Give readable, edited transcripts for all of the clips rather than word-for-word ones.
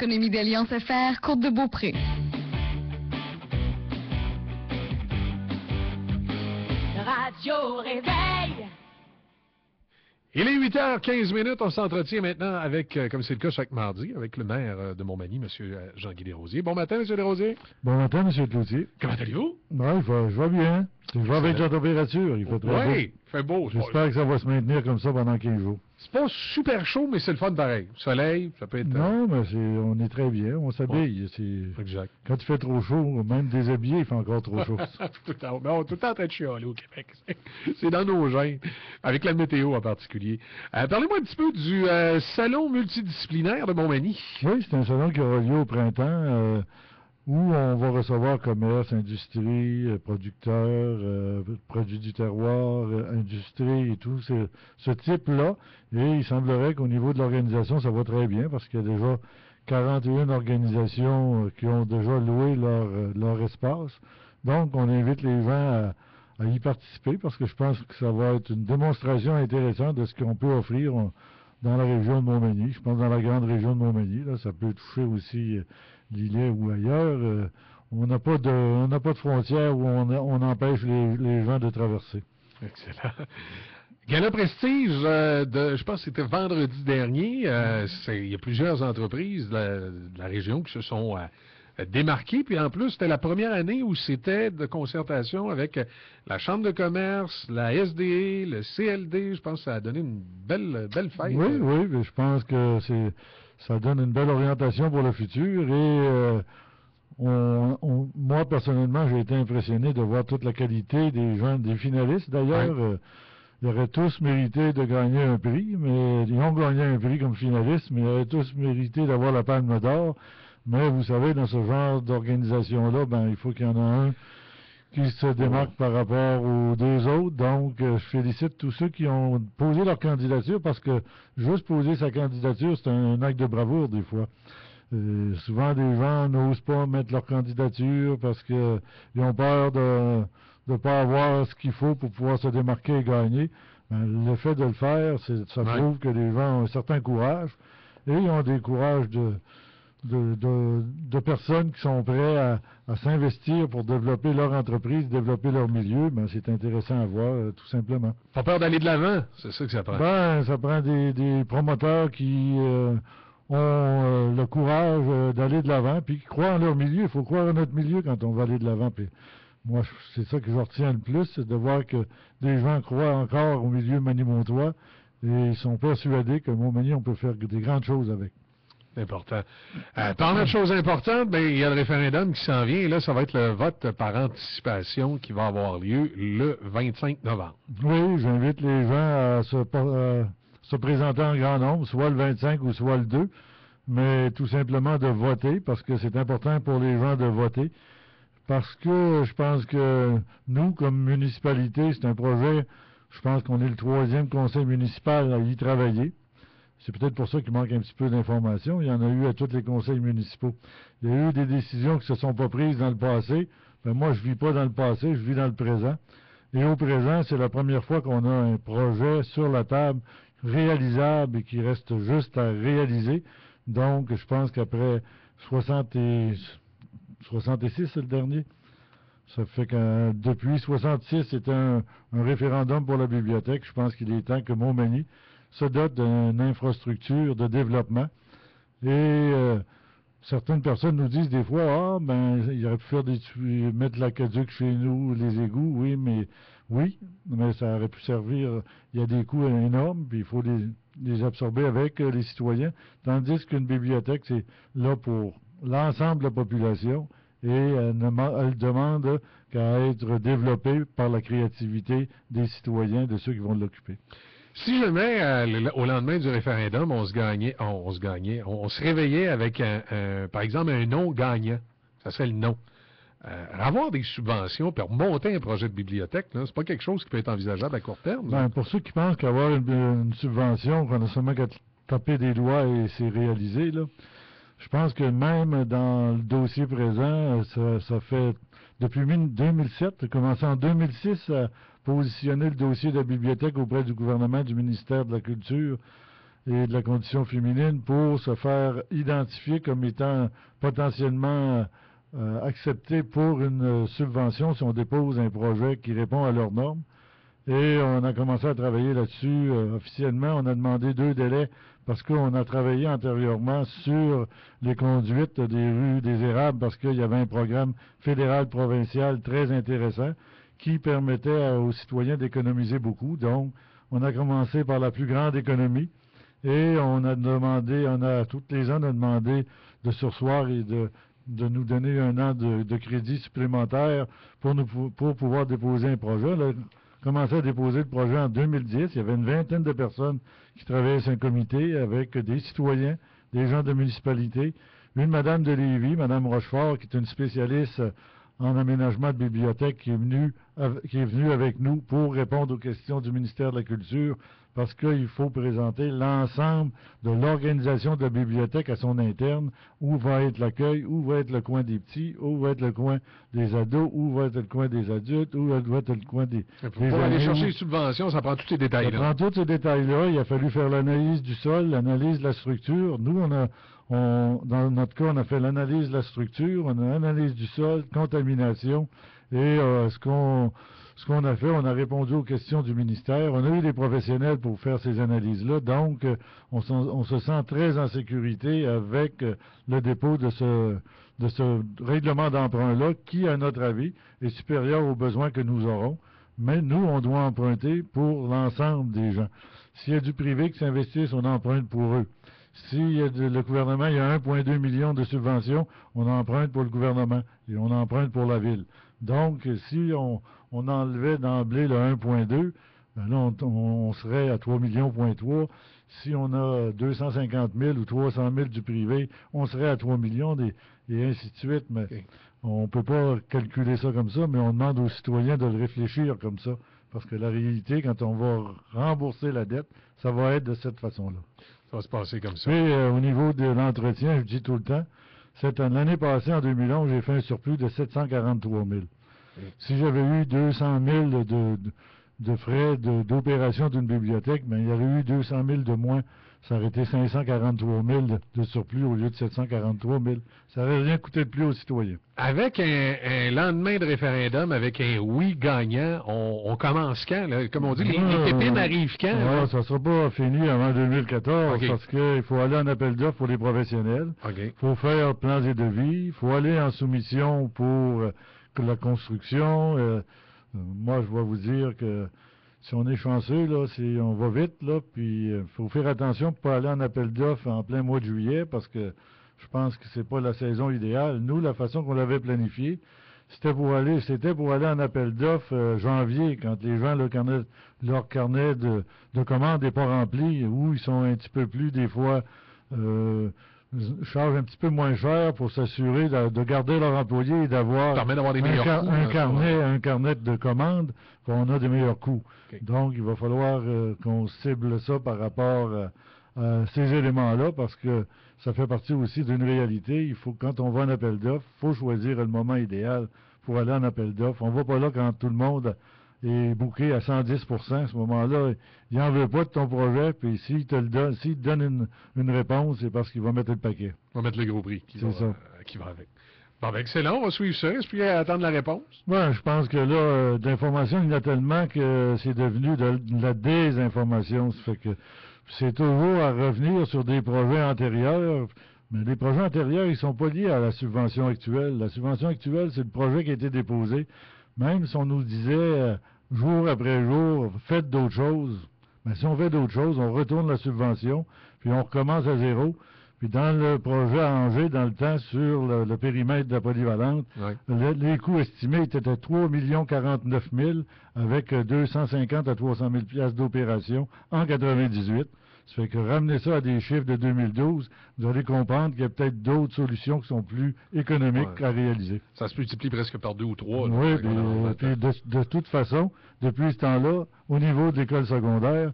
Économie d'Alliance FR, Côte-de-Beaupré. Radio Réveil. Il est 8h15, on s'entretient maintenant avec, comme c'est le cas chaque mardi, avec le maire de Montmagny, M. Jean-Guy Desrosiers. Bon matin, M. Desrosiers. Bon matin, M. Cloutier. Comment allez-vous? Oui, je vais bien. Je vais avec la température, il fait très beau. Oui, il fait beau. J'espère que ça va se maintenir comme ça pendant 15 jours. C'est pas super chaud, mais c'est le fun pareil. Soleil, ça peut être... Non, mais on est très bien, on s'habille. Ouais. Exact. Quand il fait trop chaud, même déshabillé, il fait encore trop chaud. tout le temps. On est tout le temps en train de chialer au Québec. C'est dans nos gènes, avec la météo en particulier. Parlez-moi un petit peu du salon multidisciplinaire de Montmagny. Oui, c'est un salon qui aura lieu au printemps, où on va recevoir commerce, industrie, producteurs, produits du terroir, industrie et tout ce type-là. Et il semblerait qu'au niveau de l'organisation, ça va très bien parce qu'il y a déjà 41 organisations qui ont déjà loué leur espace. Donc, on invite les gens à y participer parce que je pense que ça va être une démonstration intéressante de ce qu'on peut offrir dans la région de Montmagny. Je pense dans la grande région de Montmagny, là, ça peut toucher aussi l'îlet ou ailleurs. On n'a pas de frontières où on empêche les gens de traverser. Excellent. Gala Prestige, je pense que c'était vendredi dernier. Il y a plusieurs entreprises de la région qui se sont démarquées. Puis en plus, c'était la première année où c'était de concertation avec la Chambre de commerce, la SDE, le CLD. Je pense que ça a donné une belle fête. Oui, mais je pense que ça donne une belle orientation pour le futur. Et moi, personnellement, j'ai été impressionné de voir toute la qualité des gens, des finalistes d'ailleurs. Ouais. Ils auraient tous mérité de gagner un prix, mais ils ont gagné un prix comme finalistes, mais ils auraient tous mérité d'avoir la Palme d'Or. Mais vous savez, dans ce genre d'organisation-là, il faut qu'il y en a un qui se démarque par rapport aux deux autres. Donc, je félicite tous ceux qui ont posé leur candidature, parce que juste poser sa candidature, c'est un acte de bravoure des fois. Souvent, des gens n'osent pas mettre leur candidature parce qu'ils ont peur de ne pas avoir ce qu'il faut pour pouvoir se démarquer et gagner. Le fait de le faire, ça prouve que les gens ont un certain courage, et ils ont des courages de personnes qui sont prêts à s'investir pour développer leur entreprise, développer leur milieu. C'est intéressant à voir, tout simplement. Pas peur d'aller de l'avant, c'est ça que ça prend. Ça prend des promoteurs qui ont le courage d'aller de l'avant, puis qui croient en leur milieu. Il faut croire en notre milieu quand on va aller de l'avant. Puis moi, c'est ça que je retiens le plus, c'est de voir que des gens croient encore au milieu manimontois et ils sont persuadés que Montmagny, on peut faire des grandes choses avec. C'est important. Parlant de choses importantes, il y a le référendum qui s'en vient. Et là, ça va être le vote par anticipation qui va avoir lieu le 25 novembre. Oui, j'invite les gens à se présenter en grand nombre, soit le 25 ou soit le 2, mais tout simplement de voter, parce que c'est important pour les gens de voter. Parce que je pense que nous, comme municipalité, c'est un projet, je pense qu'on est le 3e conseil municipal à y travailler. C'est peut-être pour ça qu'il manque un petit peu d'informations. Il y en a eu à tous les conseils municipaux. Il y a eu des décisions qui ne se sont pas prises dans le passé. Moi, je ne vis pas dans le passé, je vis dans le présent. Et au présent, c'est la première fois qu'on a un projet sur la table réalisable et qui reste juste à réaliser. Donc, je pense qu'après 66, c'est le dernier. Ça fait que depuis 66, c'était un référendum pour la bibliothèque. Je pense qu'il est temps que Montmagny se dote d'une infrastructure de développement. Et certaines personnes nous disent des fois, il aurait pu faire mettre l'aqueduc chez nous, les égouts, mais ça aurait pu servir. Il y a des coûts énormes, puis il faut les absorber avec les citoyens. Tandis qu'une bibliothèque, c'est là pour l'ensemble de la population, et elle demande qu'à être développée par la créativité des citoyens, de ceux qui vont l'occuper. Si jamais, au lendemain du référendum, on se réveillait avec, par exemple, un non gagnant, ça serait le non. Avoir des subventions pour monter un projet de bibliothèque, c'est pas quelque chose qui peut être envisageable à court terme. Pour ceux qui pensent qu'avoir une subvention, qu'on a seulement qu'à taper des doigts et c'est réalisé, je pense que même dans le dossier présent, ça fait depuis 2007, commencé en 2006 à positionner le dossier de la bibliothèque auprès du gouvernement, du ministère de la Culture, et de la condition féminine pour se faire identifier comme étant potentiellement accepté pour une subvention si on dépose un projet qui répond à leurs normes. Et on a commencé à travailler là-dessus officiellement. On a demandé 2 délais parce qu'on a travaillé antérieurement sur les conduites des rues des Érables parce qu'il y avait un programme fédéral provincial très intéressant qui permettait aux citoyens d'économiser beaucoup. Donc, on a commencé par la plus grande économie et on a demandé, toutes les ans, on a demandé de surseoir et de nous donner 1 an de crédit supplémentaire pour pouvoir déposer un projet. Là, commencé à déposer le projet en 2010. Il y avait une vingtaine de personnes qui travaillaient sur un comité avec des citoyens, des gens de municipalité, une madame de Lévis, madame Rochefort, qui est une spécialiste en aménagement de bibliothèque, qui est venue avec nous pour répondre aux questions du ministère de la Culture, parce qu'il faut présenter l'ensemble de l'organisation de la bibliothèque à son interne, où va être l'accueil, où va être le coin des petits, où va être le coin des ados, où va être le coin des adultes, où va être le coin des Pour aller chercher les subventions, ça prend tous ces détails-là. Ça prend tous ces détails-là. Il a fallu faire l'analyse du sol, l'analyse de la structure. Nous, dans notre cas, on a fait l'analyse de la structure, on a l'analyse du sol, contamination, et ce qu'on a fait, on a répondu aux questions du ministère. On a eu des professionnels pour faire ces analyses-là. Donc, on se sent très en sécurité avec le dépôt de ce règlement d'emprunt-là qui, à notre avis, est supérieur aux besoins que nous aurons. Mais nous, on doit emprunter pour l'ensemble des gens. S'il y a du privé qui s'investisse, on emprunte pour eux. Si le gouvernement, il y a 1,2 million de subventions, on emprunte pour le gouvernement et on emprunte pour la ville. Donc, si on enlevait d'emblée le 1,2, ben là, on serait à 3,3 millions. Si on a 250 000 ou 300 000 du privé, on serait à 3 millions et ainsi de suite. Mais on ne peut pas calculer ça comme ça, mais on demande aux citoyens de le réfléchir comme ça. Parce que la réalité, quand on va rembourser la dette, ça va être de cette façon-là. Ça va se passer comme ça. Et au niveau de l'entretien, je dis tout le temps, l'année passée, en 2011, j'ai fait un surplus de 743 000. Si j'avais eu 200 000 de frais d'opération d'une bibliothèque, ben, il y aurait eu 200 000 de moins. Ça aurait été 543 000 de surplus au lieu de 743 000. Ça n'aurait rien coûté de plus aux citoyens. Avec un lendemain de référendum, avec un oui gagnant, on commence quand? Là? Comme on dit, les pépines arrivent quand? Non, ça ne sera pas fini avant 2014 Okay. parce qu'il faut aller en appel d'offres pour les professionnels. Il faut faire plans et devis. Il faut aller en soumission pour la construction. Moi, je vais vous dire que si on est chanceux, là, on va vite, là, puis il faut faire attention pour ne pas aller en appel d'offres en plein mois de juillet, parce que je pense que c'est pas la saison idéale. Nous, la façon qu'on l'avait planifié, c'était pour aller en appel d'offres janvier, quand les gens, leur carnet de commandes n'est pas rempli, où ils sont un petit peu plus, des fois, chargent un petit peu moins cher pour s'assurer de garder leurs employés et d'avoir un carnet de commandes, qu'on a des meilleurs coûts. Okay. Donc, il va falloir qu'on cible ça par rapport à ces éléments-là, parce que ça fait partie aussi d'une réalité. Il faut, quand on va en appel d'offres, il faut choisir le moment idéal pour aller en appel d'offres. On ne va pas là quand tout le monde est booké à 110 %. À ce moment-là, il n'en veut pas de ton projet, puis s'il te donne une réponse, c'est parce qu'il va mettre le paquet. Il va mettre le gros prix qui va avec. Bon, ben excellent, on va suivre ça. Est-ce qu'il y a à attendre la réponse? Oui, je pense que là, d'informations, il y en a tellement que c'est devenu de la désinformation. Ça fait que c'est toujours à revenir sur des projets antérieurs. Mais les projets antérieurs, ils ne sont pas liés à la subvention actuelle. La subvention actuelle, c'est le projet qui a été déposé. Même si on nous disait jour après jour, faites d'autres choses. Mais si on fait d'autres choses, on retourne la subvention, puis on recommence à zéro. Puis dans le projet à Angers, dans le temps, sur le périmètre de la polyvalente, les coûts estimés étaient de 3 049 000 avec 250 à 300 000 piastres d'opération en 98. Ça fait que ramener ça à des chiffres de 2012, vous allez comprendre qu'il y a peut-être d'autres solutions qui sont plus économiques à réaliser. Ça se multiplie presque par 2 ou 3. Oui, puis de toute façon, depuis ce temps-là, au niveau de l'école secondaire,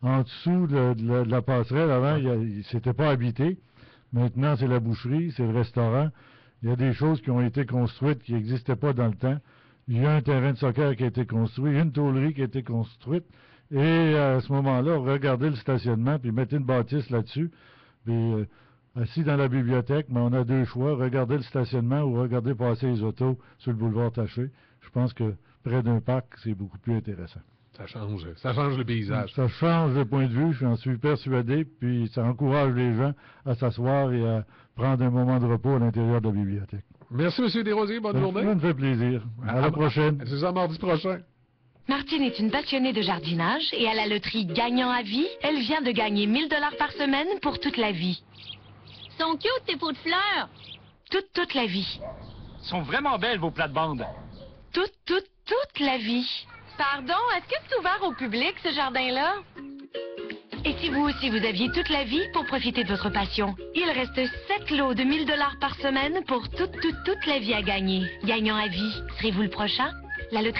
en dessous de la passerelle, avant, c'était pas habité. Maintenant, c'est la boucherie, c'est le restaurant. Il y a des choses qui ont été construites qui n'existaient pas dans le temps. Il y a un terrain de soccer qui a été construit, une tôlerie qui a été construite. Et à ce moment-là, regardez le stationnement, puis mettez une bâtisse là-dessus. Puis assis dans la bibliothèque, mais on a deux choix, regarder le stationnement ou regarder passer les autos sur le boulevard Taché. Je pense que près d'un parc, c'est beaucoup plus intéressant. Ça change le paysage. Ça change le point de vue, j'en suis persuadé, puis ça encourage les gens à s'asseoir et à prendre un moment de repos à l'intérieur de la bibliothèque. Merci, M. Desrosiers. Bonne journée. Ça me fait plaisir. À la prochaine. C'est ça, mardi prochain. Martine est une passionnée de jardinage et à la loterie Gagnant à vie, elle vient de gagner 1 000 $ par semaine pour toute la vie. Sont cute tes pots de fleurs. Toute la vie. Sont vraiment belles vos plates-bandes. Toute la vie. Pardon, est-ce que c'est ouvert au public, ce jardin-là? Et si vous aussi vous aviez toute la vie pour profiter de votre passion? Il reste 7 lots de 1 000 $ par semaine pour toute la vie à gagner. Gagnant à vie, serez-vous le prochain? La loterie